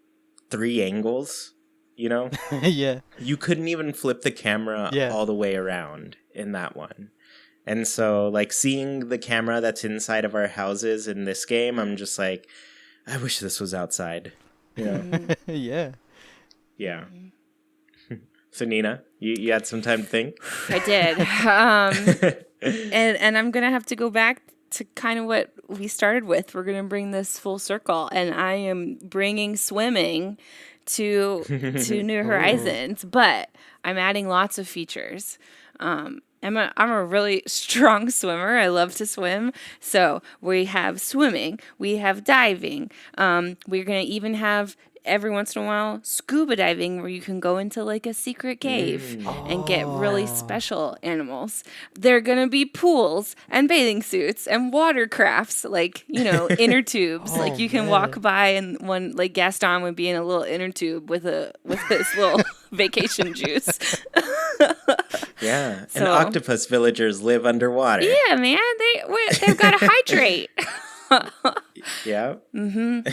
3 angles, you know? Yeah. You couldn't even flip the camera all the way around in that one. And so like seeing the camera that's inside of our houses in this game, I'm just like, I wish this was outside. You know? Yeah. Yeah. So Nina, you had some time to think? I did. And I'm going to have to go back to kind of what we started with. We're going to bring this full circle, and I am bringing swimming to New Horizons, but I'm adding lots of features. I'm a really strong swimmer. I love to swim. So we have swimming, we have diving. We're going to even have every once in a while scuba diving, where you can go into like a secret cave and get really special animals. There are going to be pools and bathing suits and watercrafts, like, you know, inner tubes. Like you can walk by, and one, like Gaston would be in a little inner tube with this little vacation juice. Yeah, and octopus villagers live underwater. Yeah, man, they've got to hydrate. Yeah.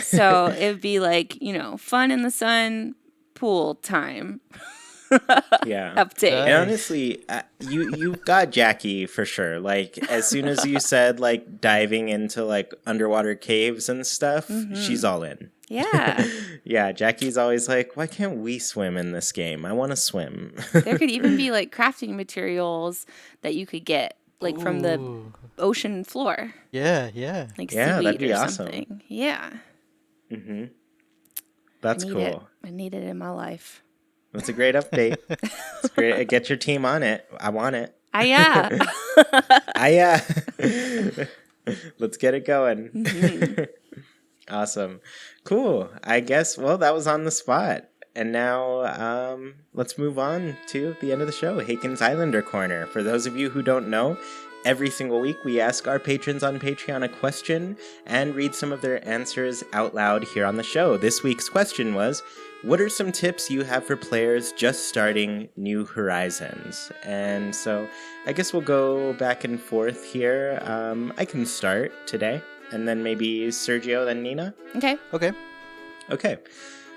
So it would be like, you know, fun in the sun, pool time. Yeah. Update. And honestly, you got Jackie for sure. Like as soon as you said like diving into like underwater caves and stuff, she's all in. Yeah. Yeah, Jackie's always like, why can't we swim in this game? I want to swim. There could even be like crafting materials that you could get like from the ocean floor. Yeah. Like Yeah, seaweed that'd be or awesome. something. Yeah. That's cool. I need it in my life. That's a great update. It's great. Get your team on it. I want it. Yeah. Let's get it going. Awesome. Cool. I guess, well, that was on the spot. And now let's move on to the end of the show, Haken's Islander Corner. For those of you who don't know, every single week we ask our patrons on Patreon a question and read some of their answers out loud here on the show. This week's question was, what are some tips you have for players just starting New Horizons? And so I guess we'll go back and forth here. I can start today, and then maybe Sergio, then Nina. Okay.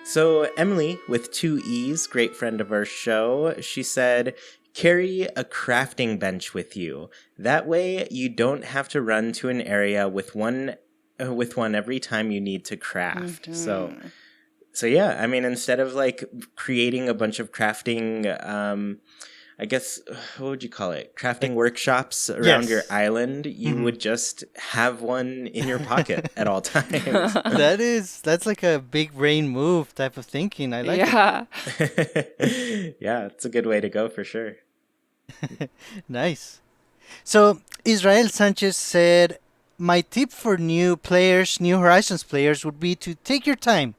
So Emily, with 2 E's, great friend of our show, she said, carry a crafting bench with you. That way you don't have to run to an area with one every time you need to craft. So yeah, I mean, instead of like creating a bunch of crafting, I guess, what would you call it? Crafting workshops around your island, you would just have one in your pocket at all times. That's like a big brain move type of thinking. I like it. Yeah, it's a good way to go for sure. Nice. So Israel Sanchez said, my tip for New Horizons players would be to take your time.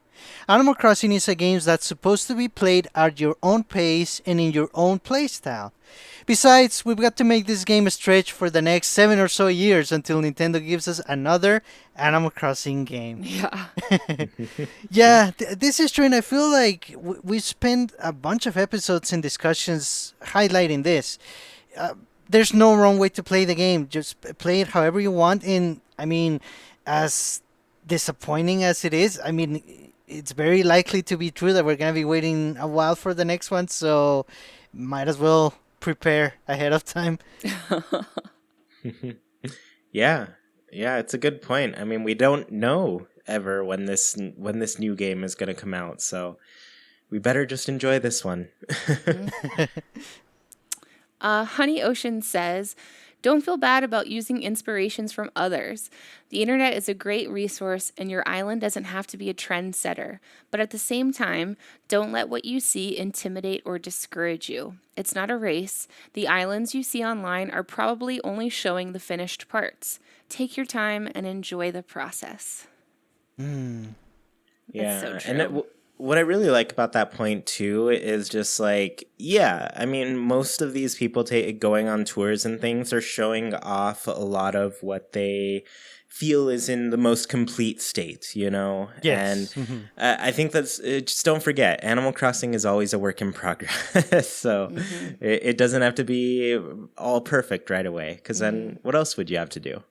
Animal Crossing is a game that's supposed to be played at your own pace and in your own playstyle. Besides, we've got to make this game a stretch for the next 7 or so years until Nintendo gives us another Animal Crossing game. This is true, and I feel like we spent a bunch of episodes and discussions highlighting this. There's no wrong way to play the game. Just play it however you want, and I mean, as disappointing as it is, I mean, it's very likely to be true that we're going to be waiting a while for the next one, so might as well prepare ahead of time. Yeah, it's a good point. I mean, we don't know ever when this new game is going to come out, so we better just enjoy this one. Honey Ocean says, don't feel bad about using inspirations from others. The internet is a great resource, and your island doesn't have to be a trendsetter. But at the same time, don't let what you see intimidate or discourage you. It's not a race. The islands you see online are probably only showing the finished parts. Take your time and enjoy the process. Yeah, so true. And what I really like about that point too is just like, yeah, I mean, most of these people going on tours and things are showing off a lot of what they feel is in the most complete state, you know? Yes. And I think that's, just don't forget, Animal Crossing is always a work in progress. So it doesn't have to be all perfect right away, because then what else would you have to do?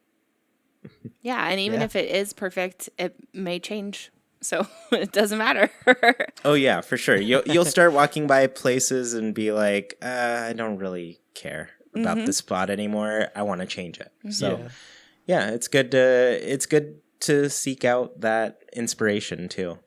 Yeah, and even Yeah. if it is perfect, it may change. So it doesn't matter. Oh yeah, for sure. You'll start walking by places and be like, I don't really care about this spot anymore. I want to change it. So yeah, it's good to seek out that inspiration too.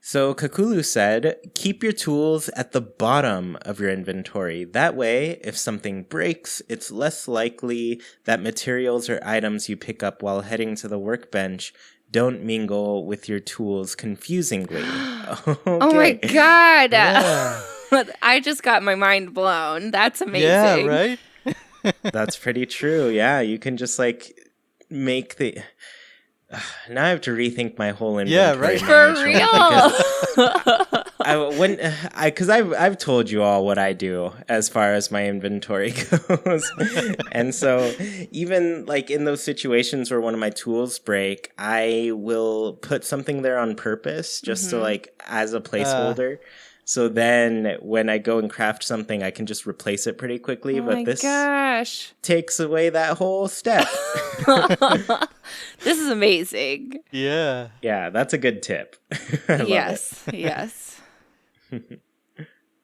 So Kakulu said, keep your tools at the bottom of your inventory. That way, if something breaks, it's less likely that materials or items you pick up while heading to the workbench don't mingle with your tools confusingly. Okay. Oh my God. Yeah. I just got my mind blown. That's amazing. Yeah, right? That's pretty true. Yeah, you can just like make the... Now I have to rethink my whole inventory. right. For management real. because I've told you all what I do as far as my inventory goes, and so even like in those situations where one of my tools break, I will put something there on purpose just to like as a placeholder. So then when I go and craft something, I can just replace it pretty quickly. Oh but my this gosh. takes away that whole step. This is amazing. Yeah. Yeah, that's a good tip. I love it. Yes.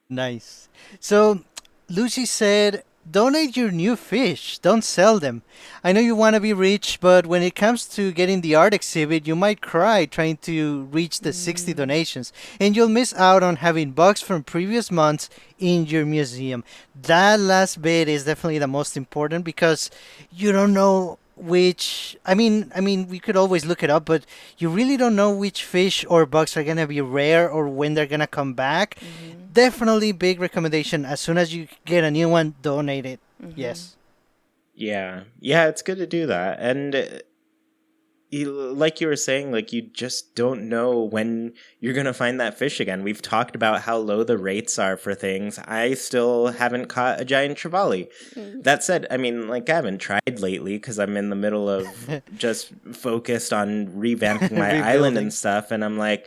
Nice. So, Lucy said, donate your new fish. Don't sell them. I know you want to be rich, but when it comes to getting the art exhibit, you might cry trying to reach the 60 donations. And you'll miss out on having bugs from previous months in your museum. That last bit is definitely the most important because you don't know which I mean we could always look it up, but you really don't know which fish or bugs are gonna be rare or when they're gonna come back. Definitely big recommendation. As soon as you get a new one, donate it. Yes. Yeah, it's good to do that. And like you were saying, like you just don't know when you're going to find that fish again. We've talked about how low the rates are for things. I still haven't caught a giant trevally. That said, I mean, like I haven't tried lately because I'm in the middle of just focused on revamping my island and stuff. And I'm like,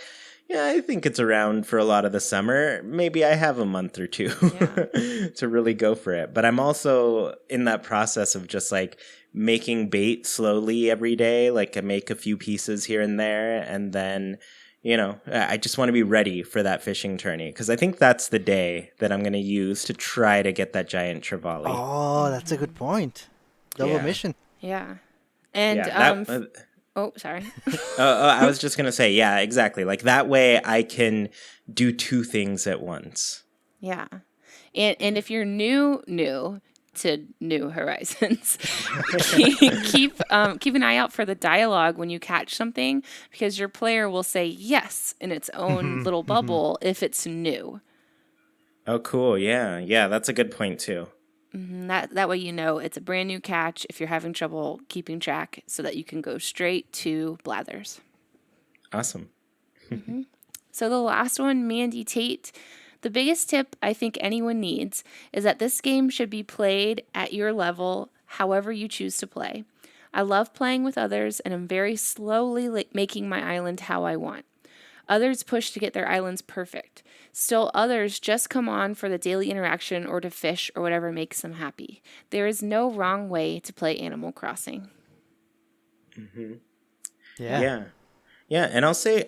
yeah, I think it's around for a lot of the summer. Maybe I have a month or two to really go for it. But I'm also in that process of just like making bait slowly every day. Like I make a few pieces here and there. And then, you know, I just want to be ready for that fishing tourney. Because I think that's the day that I'm going to use to try to get that giant trevally. Oh, that's a good point. Double mission. Yeah. And oh, sorry. I was just going to say, yeah, exactly. Like that way I can do two things at once. Yeah. And if you're new to New Horizons, keep an eye out for the dialogue when you catch something, because your player will say yes in its own little bubble if it's new. Oh, cool. Yeah, that's a good point too. That way you know it's a brand new catch if you're having trouble keeping track, so that you can go straight to Blathers. Awesome. So the last one, Mandy Tate. The biggest tip I think anyone needs is that this game should be played at your level, however you choose to play. I love playing with others, and I'm very slowly making my island how I want. Others push to get their islands perfect. Still others just come on for the daily interaction or to fish or whatever makes them happy. There is no wrong way to play Animal Crossing. Yeah, and I'll say,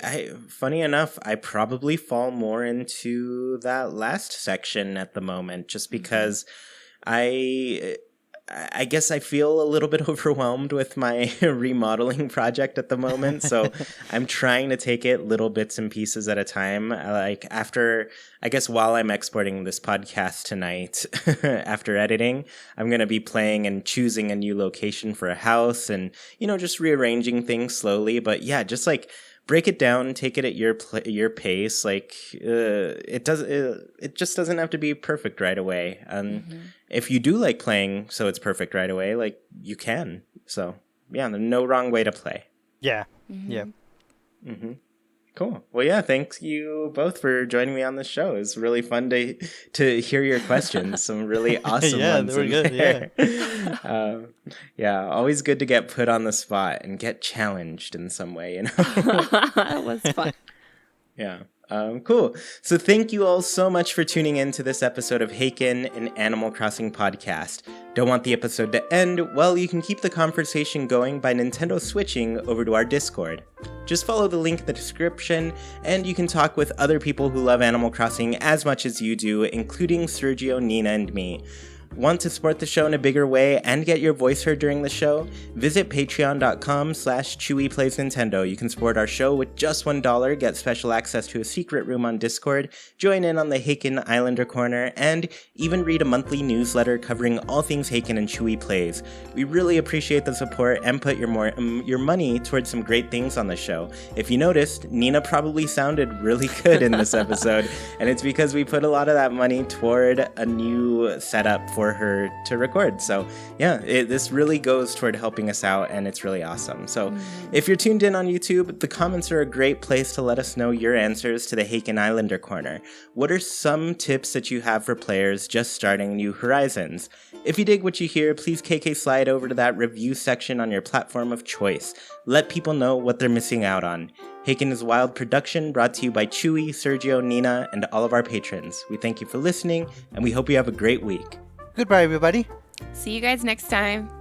funny enough, I probably fall more into that last section at the moment, just because I guess I feel a little bit overwhelmed with my remodeling project at the moment. So I'm trying to take it little bits and pieces at a time. Like after, I guess while I'm exporting this podcast tonight, after editing, I'm going to be playing and choosing a new location for a house and, you know, just rearranging things slowly. But yeah, just like break it down, take it at your pace. Like it just doesn't have to be perfect right away. If you do like playing so it's perfect right away, like you can. So yeah, there's no wrong way to play. Yeah. Cool. Well, yeah, thanks you both for joining me on the show. It's really fun to hear your questions. Some really awesome Yeah, ones they were in good, there. Yeah, always good to get put on the spot and get challenged in some way, you know? That was fun. Yeah. Cool. So thank you all so much for tuning in to this episode of Haken, an Animal Crossing podcast. Don't want the episode to end? Well, you can keep the conversation going by Nintendo switching over to our Discord. Just follow the link in the description, and you can talk with other people who love Animal Crossing as much as you do, including Sergio, Nina, and me. Want to support the show in a bigger way and get your voice heard during the show? Visit patreon.com/ChewyPlaysNintendo. You can support our show with just $1, get special access to a secret room on Discord, join in on the Haken Islander Corner, and even read a monthly newsletter covering all things Haken and Chewy Plays. We really appreciate the support and put your money towards some great things on the show. If you noticed, Nina probably sounded really good in this episode, and it's because we put a lot of that money toward a new setup for her to record. So yeah, this really goes toward helping us out, and it's really awesome. So if you're tuned in on YouTube, the comments are a great place to let us know your answers to the Haken Islander Corner. What are some tips that you have for players just starting New Horizons? If you dig what you hear, please KK slide over to that review section on your platform of choice. Let people know what they're missing out on. Haken is a Wild production brought to you by Chewy, Sergio, Nina, and all of our patrons. We thank you for listening, and we hope you have a great week. Goodbye, everybody. See you guys next time.